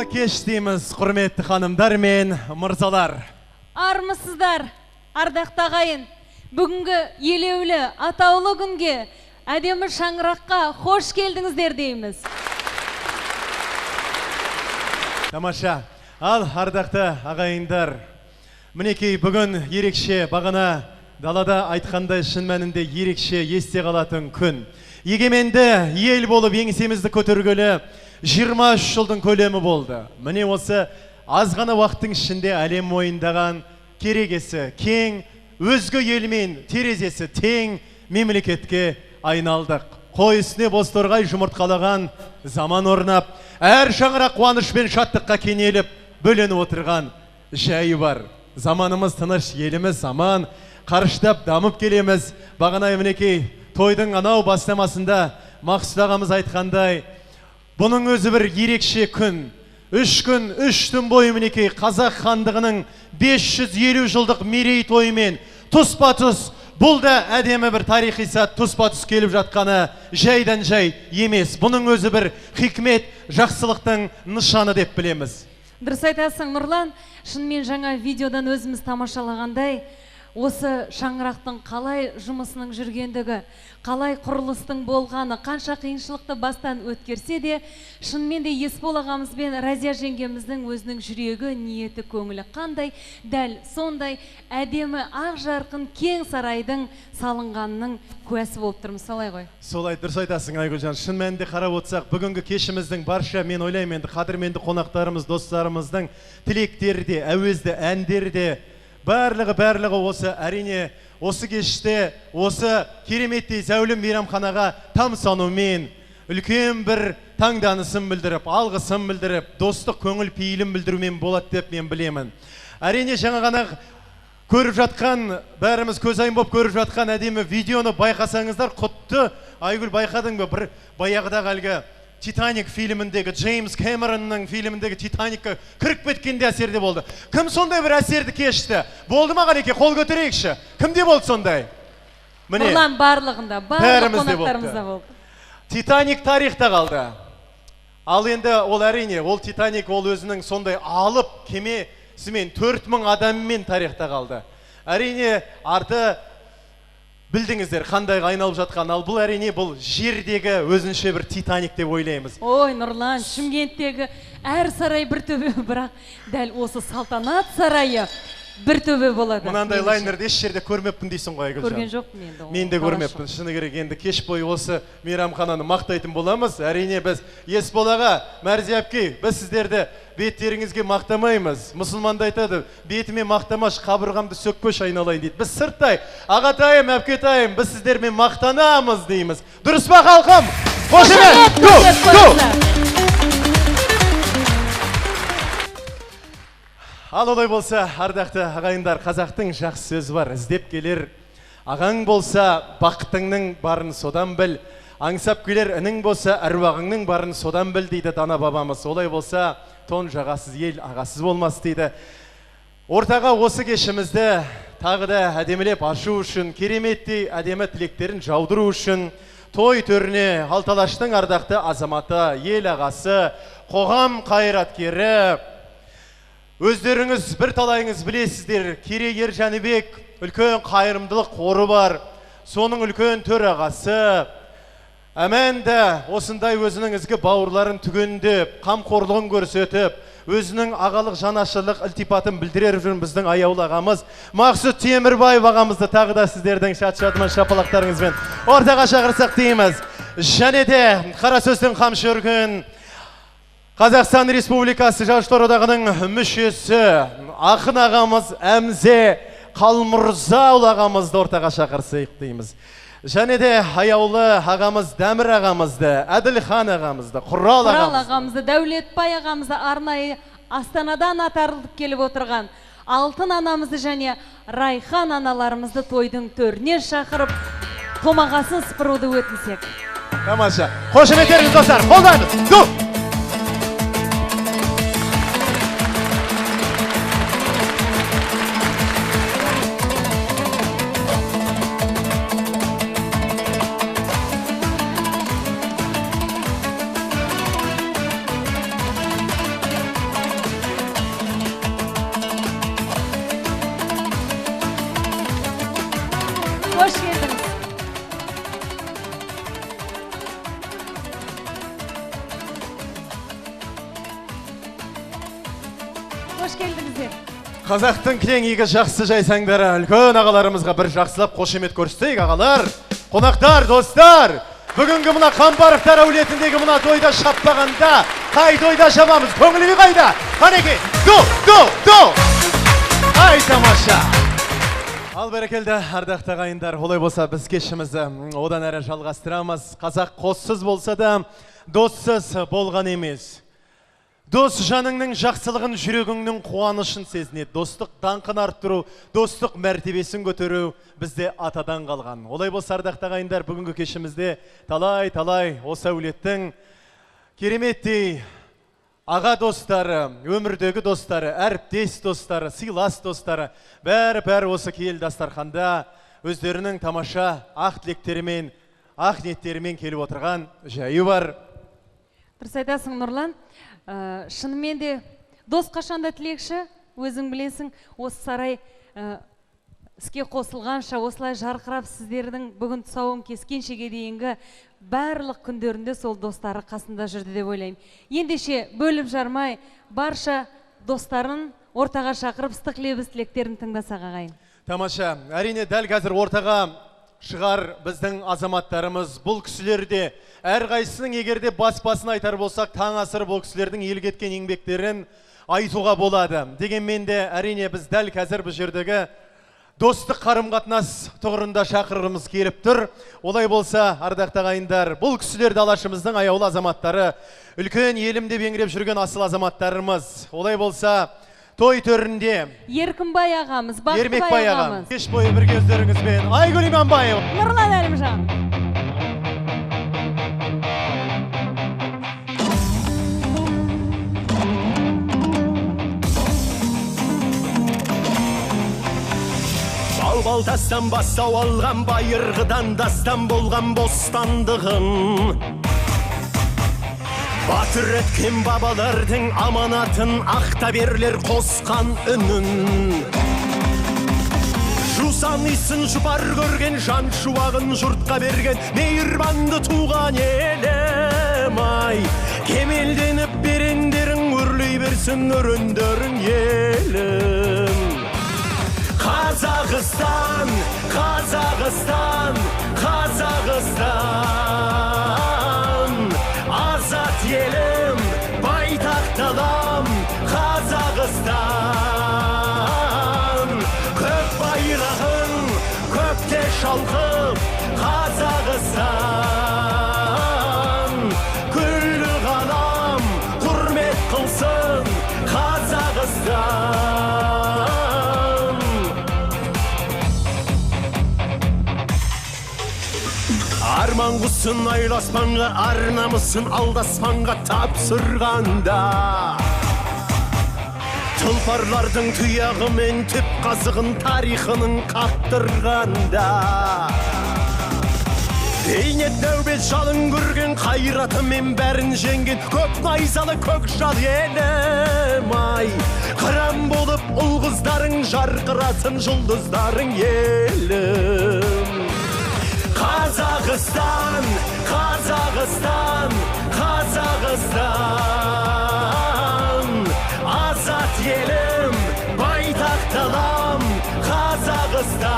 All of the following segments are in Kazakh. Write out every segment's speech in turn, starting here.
Қайырлы кеш дейміз, құрметті ханымдар мен мырзалар. Армысыздар, ардақты ағайын. Бүгінгі елеулі, атаулы күнге, әдемі шаңыраққа хош келдіңіздер дейміз. Тамаша. Ал, ардақты ағайындар. Мінекей бүгін ерекше, бағана далада айтқандай шын мәнінде ерекше есте қалатын күн. Егеменді ел болып еңсемізді көтергелі 23 жылдың көлемі болды. Міне осы аз ғана уақыттың ішінде әлем мойындаған керегесі кең, өзге елмен терезесі тең мемлекетке айналдық. Қой үстіне бозторғай жұмыртқалаған заман орнап, әр шаңырақ қуаныш пен шаттыққа кенеліп, бөленіп отырған жайы бар. Заманымыз тыныш, еліміз заман, қарыштап дамып келеміз. Бағана мінекей тойдың анау бастамасында Мақсұт ағамыз айтқандай, бұның өзі бір ерекше күн. 3 күн, 3 түн бойы мінекей қазақ хандығының 550 жылдық мерей тойымен тұспа-тұс, бұл да әдемі бір тарихи сәт тұспа-тұс келіп жатқаны жайдан жай емес. Бұның өзі бір хикмет, жақсылықтың нышаны деп білеміз. Дұрыс айтасың, Нұрлан. Шынымен жаңа видеодан өзіміз тамашалағандай, осы шаңырақтың қалай жұмысының жүргендігі, қалай құрылыстың болғаны, қанша қиыншылықты бастан өткерсе де, шынымен де Есбол ағамыз бен Разия жеңгеміздің өзінің жүрегі, ниеті, көңілі қандай, дәл сондай әдемі ақ жарқын кең сарайдың салынғанының куәсі болып тұрмыз, солай ғой. Солай, дұрыс айтасың Айгүлжан. Шын мәнінде қарап отырсақ, бүгінгі кешіміздің барша, мен ойлаймын, енді қадірменді қонақтарымыз, достарымыздың тілектері де, әуезді әндері де, барлығы осы әрине осы кеште осы кереметтей зәулім мейрамханаға тамсанумен үлкен бір таңданысын білдіріп, алғысын білдіріп, достық көңіл пейілін білдірумен болады деп мен білемін. Әрине жаңа ғана көріп жатқан, бәріміз көзайым болып көріп жатқан әдемі видеоны байқасаңыздар, құтты Айгүл байқадың ба, бір баяғыдағы әлгі Титаник фильміндегі, Джеймс Кэмеронның фильміндегі Титаникқа кіріп кеткенде әсерде болды. Кім сондай бір әсерді кешті? Болды ма Ғалеке? Қол көтерейікші. Кімде болды сондай? Нұрлан барлығында, барлық қонақтарымызда болды. Титаник тарихта қалды. Ал енді ол әрине, ол Титаник ол өзінің сондай алып кемесімен 4000 адаммен тарихта қалды. Әрине арты білдіңіздер, қандай айналып жатқан, ал бұл әрине бұл жердегі өзінше бір Титаник деп ойлаймыз. Ой, Нұрлан, Шымкенттегі әр сарай бір төбе, бірақ дәл осы салтанат сарайы бір төбе болады. Мұнандай лайнерді еш жерде көрмеппін дейсің ғой, Айгүлжан. Көрген жоқпын енді. Мен де көрмеппін. Шыны керек, енді кеш бойы осы мейрамхананы мақтайтын боламыз. Әрине біз Есбол аға, Мәрзия әпке, біз сіздерді беттеріңізге мақтамаймыз. Мұсылманда айтады, бетіме мақтамаш, қабырғамды сөкпеш айналайын дейді. Біз сырттай, ағатайым, әпкетайым, біз сіздермен мақтанамыз дейміз. Дұрыс па халқым? Қошемет! Ал олай болса, ардақты ағайындар, қазақтың жақсы сөзі бар, іздеп келер. Ағаң болса, бақытыңның барын содан біл. Аңсап келер, інің болса, әруағыңның барын содан біл дейді дана бабамыз. Олай болса, тон жағасыз ел ағасыз болмас дейді. Ортаға осы кешімізді тағы да әдемілеп ашу үшін, кереметтей әдемі тілектерін жаудыру үшін, той төріне Алталаштың ардақты азаматы, ел ағасы, қоғам қайраткері, өздеріңіз бір талайыңыз білесіздер, Керей Ержанбек үлкен қайырымдылық қоры бар, соның үлкен төрағасы. Әмәнді осындай өзінің ізгі бауырларын түгендеп, қамқорлығын көрсетіп, өзінің ағалық жанашырлық ілтипатын білдірер жүрін біздің аяулы ағамыз Мақсұт Темірбаев ағамызды тағы да сіздердің шат-шатыман шапалақтарыңызбен ортаға шақырсақ дейміз. Және де қара сөздің қамшы өрген Қазақстан Республикасы Жазушылар одағының мүшесі ақын ағамыз Әмзе Қалмұрзаұлы ағамызды ортаға шақырсақ дейміз. Және де аяулы ағамыз Дәмір ағамызды, Әділхан ағамызды, Құрал ағамызды, Дәулетбай ағамызды арнайы Астанадан атарылып келіп отырған Алтын анамызды және Райхан аналарымызды тойдың төріне шақырып, томағасын сыпыруды өтінсек. Тамаша. Қошеметтеріңіз достар, қолдаймыз. Қош келдіңіз. Қош келдіңіздер. Қазақтың кілең игі жақсы жайсаңдары, үлкен ағаларымызға бір жақсылап қошемет көрсетейік ағалар. Қонақтар, достар, бүгінгі мына Қамбаровтар әулетіндегі мына тойда шаппағанда, қай тойда шабамыз, көңілі қайда? Қанеке, до! Ай, тамаша! Ал бәрекелді, ардақты ағайындар, олай болса біз кешімізді одан әрі жалғастырамыз. Қазақ қоссыз болса да, доссыз болған емес. Дос жаныңның жақсылығын, жүрегіңнің қуанышын сезінеді. Достық даңқын арттыру, достық мәртебесін көтеру бізде атадан қалған. Олай болса ардақты ағайындар, бүгінгі кешімізде талай осы әулеттің кереметтей аға достары, өмірдегі достары, әріптес достары, сыйлас достары, бәрі осы киелі дастарханда өздерінің тамаша ақ тілектерімен, ақ ниеттерімен келіп отырған жайы бар. Дұрыс айтасың, Нұрлан. Шынымен де дос қашанда тілекші, өзің білесің, осы сарай іске қосылғанша, осылай жарқырап сіздердің бүгін тұсауын кескеншеге дейінгі барлық күндерінде сол достары қасында жүрді деп ойлаймын. Ендеше бөліп жармай, барша достарын ортаға шақырып, ыстық лебіз тілектерін тыңдасақ ағайын. Тамаша, әрине дәл қазір ортаға шығар біздің азаматтарымыз, бұл кісілерде әрқайсының егерде бас-басын айтар болсақ, таң асыр бұл кісілердің ел кеткен еңбектерін айтуға болады. Дегенмен де әрине біз дәл қазір бұл жердегі достық қарым-қатынас тұғырында шақырғымыз келіп тұр. Олай болса, ардақты ағайындар, бұл кісілерді алашымыздың аяулы азаматтары, үлкен елім деп еңіреп жүрген асыл азаматтарымыз. Олай болса, той төрінде Еркінбай ағамыз, Бақтыбай ағамыз. Кеш бойы бірге өздеріңізбен Айгүл Иманбаева, Нұрлан Әлімжан. Балтастан бастау алған байырғыдан дастан болған бостандығын, батыр еткен бабалардың аманатын ақтаберлер қосқан үнін, жусан иісін жұпар көрген жан шуағын жұртқа берген мейірбанды туған елім ай, кемелденіп берендерің өрлей берсін өрендерің елім. Қазақстан, Қазақстан, Қазақстан, азат елім, байтақ далам, Қазақстан, көк байрағың, көкте шалқып, Қазақстан, күллі ғалам, құрмет қылсын, Қазақстан. Арман құсын айласпанға, арнамысын алдаспанға тапсырғанда, тұлпарлардың тұяғы мен түп қазығын тарихының қақтырғанда, бейнет нәубет жалын көрген қайраты мен бәрін жеңген көк найзалы көк жал елім ай, қыран болып ұл-қыздарың жарқыратын жұлдыздарың елім. Қазақстан, Қазақстан, Қазақстан, азат елім, байтақ далам, Қазақстан,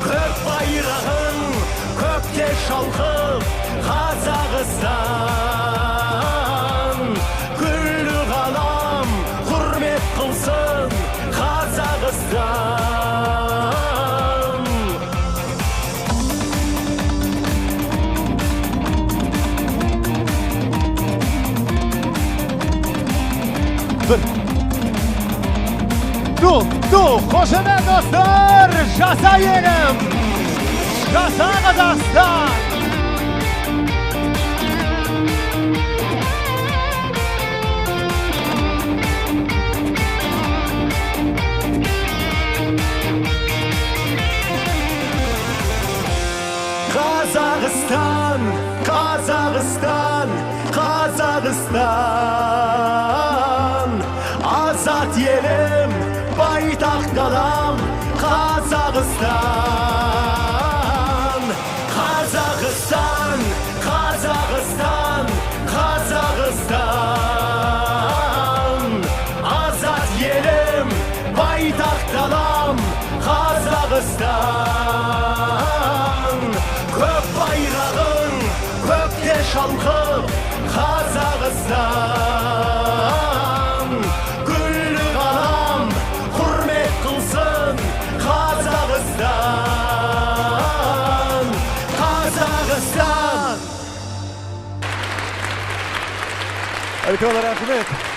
көк байрағың, көкте шалқып, Қазақстан, күллі ғалам, құрмет қылсын, Қазақстан. Қошемет достар, жаса елім, жаса Қазақстан. Қазақстан, Қазақстан, Қазақстан, азат елім, байтақ далам, Қазақстан, Қазақстан, Қазақстан, Қазақстан, Қазақстан. Азат елім, байтақ далам, Қазақстан. Көк байрағың, көкте шалқып, Қазақстан. Күллі ғалам, құрмет қылсын, Қазақстан. Қазақстан. Үлкен рахмет.